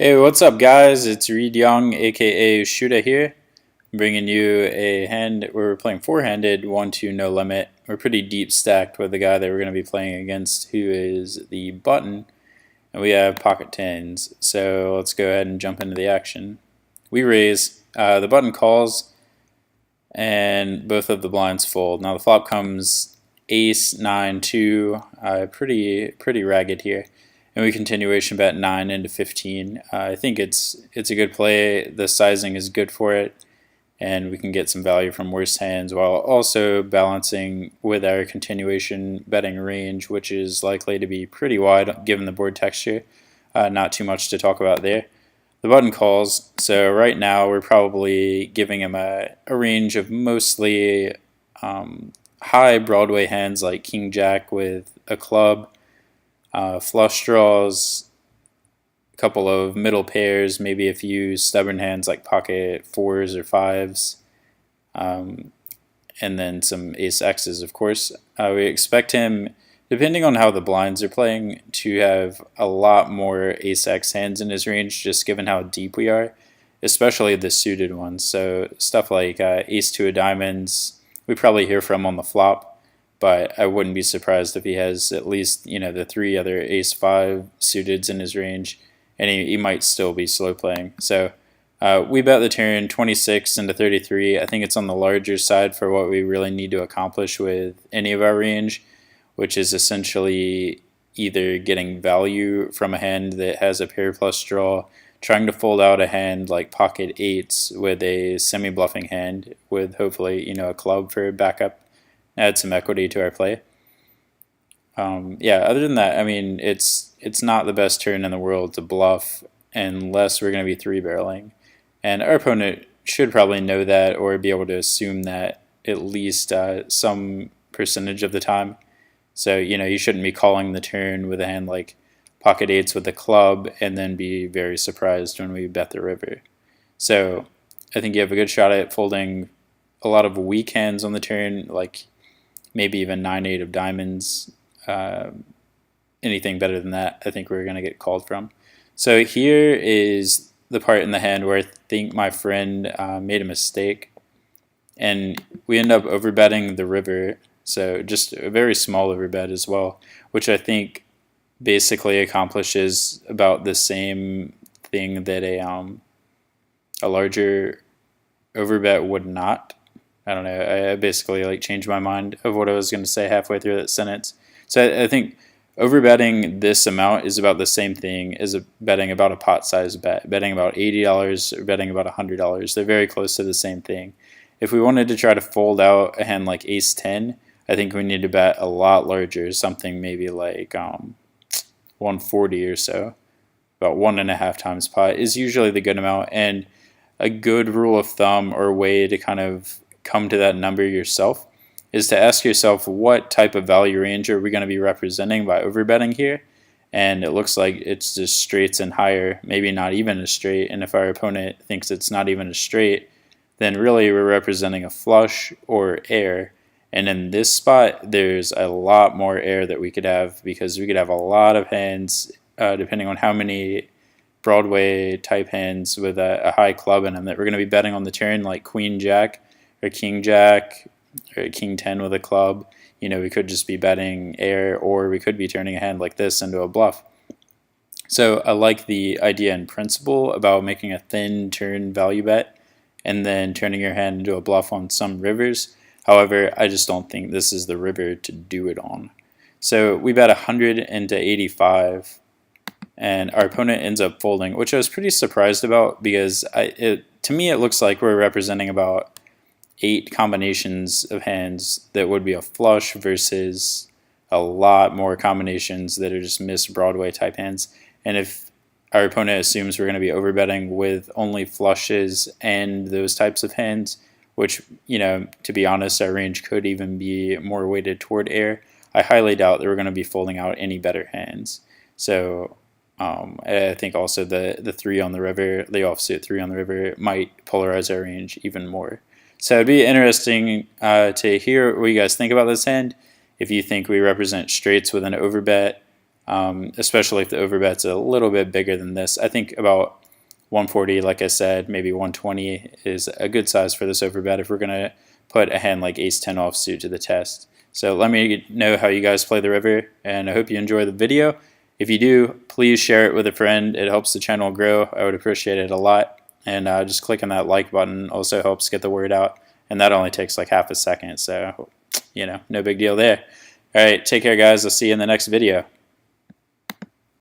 Hey, what's up, guys? It's Reed Young, aka Shooter here. I'm bringing you a hand. We're playing four-handed, 1-2 no limit. We're pretty deep stacked with the guy that we're going to be playing against, who is the button, and we have pocket tens. So let's go ahead and jump into the action. We raise. The button calls, and both of the blinds fold. Now the flop comes ace 9-2. Pretty ragged here. And we continuation bet 9 into 15. I think it's a good play. The sizing is good for it, and we can get some value from worse hands while also balancing with our continuation betting range, which is likely to be pretty wide given the board texture. Not too much to talk about there. The button calls, so right now we're probably giving him a range of mostly high Broadway hands like King Jack with a club, flush draws, a couple of middle pairs, maybe a few stubborn hands like pocket fours or fives, and then some ace X's, of course. We expect him, depending on how the blinds are playing, to have a lot more ace X hands in his range, just given how deep we are, especially the suited ones. So stuff like ace two of diamonds, we probably hear from on the flop. But I wouldn't be surprised if he has at least, the three other ace-5 suiteds in his range, and he might still be slow playing. So we bet the turn 26 into 33. I think it's on the larger side for what we really need to accomplish with any of our range, which is essentially either getting value from a hand that has a pair plus draw, trying to fold out a hand like pocket eights with a semi-bluffing hand with hopefully, a club for backup. Add some equity to our play. Other than that, I mean, it's not the best turn in the world to bluff unless we're going to be three-barreling. And our opponent should probably know that or be able to assume that at least some percentage of the time. So, you shouldn't be calling the turn with a hand like pocket eights with a club and then be very surprised when we bet the river. So I think you have a good shot at folding a lot of weak hands on the turn, like maybe even 9-8 of diamonds. Anything better than that, I think we're going to get called from. So here is the part in the hand where I think my friend made a mistake, and we end up overbetting the river. So just a very small overbet as well, which I think basically accomplishes about the same thing that a larger overbet would not. I don't know. I basically changed my mind of what I was going to say halfway through that sentence. So I think overbetting this amount is about the same thing as betting about a pot size bet. Betting about $80 or betting about $100. They're very close to the same thing. If we wanted to try to fold out a hand like ace 10, I think we need to bet a lot larger, something maybe like 140 or so. About 1.5 times pot is usually the good amount, and a good rule of thumb or way to kind of come to that number yourself is to ask yourself, what type of value range are we going to be representing by overbetting here? And it looks like it's just straights and higher, maybe not even a straight. And if our opponent thinks it's not even a straight, then really we're representing a flush or air. And in this spot, there's a lot more air that we could have, because we could have a lot of hands, depending on how many Broadway type hands with a high club in them that we're going to be betting on the turn, like Queen Jack or King Jack or King 10 with a club. We could just be betting air, or we could be turning a hand like this into a bluff. So I like the idea in principle about making a thin turn value bet and then turning your hand into a bluff on some rivers. However, I just don't think this is the river to do it on. So we bet 100 into 85, and our opponent ends up folding, which I was pretty surprised about, because to me it looks like we're representing about 8 combinations of hands that would be a flush versus a lot more combinations that are just missed Broadway type hands. And if our opponent assumes we're going to be overbetting with only flushes and those types of hands, which, to be honest, our range could even be more weighted toward air, I highly doubt that we're going to be folding out any better hands. So I think also the 3 on the river, the offsuit 3 on the river, might polarize our range even more. So it'd be interesting to hear what you guys think about this hand. If you think we represent straights with an overbet, especially if the overbet's a little bit bigger than this. I think about 140, like I said, maybe 120 is a good size for this overbet if we're going to put a hand like ace-10 offsuit to the test. So let me know how you guys play the river, and I hope you enjoy the video. If you do, please share it with a friend. It helps the channel grow. I would appreciate it a lot. And just clicking that like button also helps get the word out. And that only takes like half a second. So, no big deal there. All right, take care, guys. I'll see you in the next video.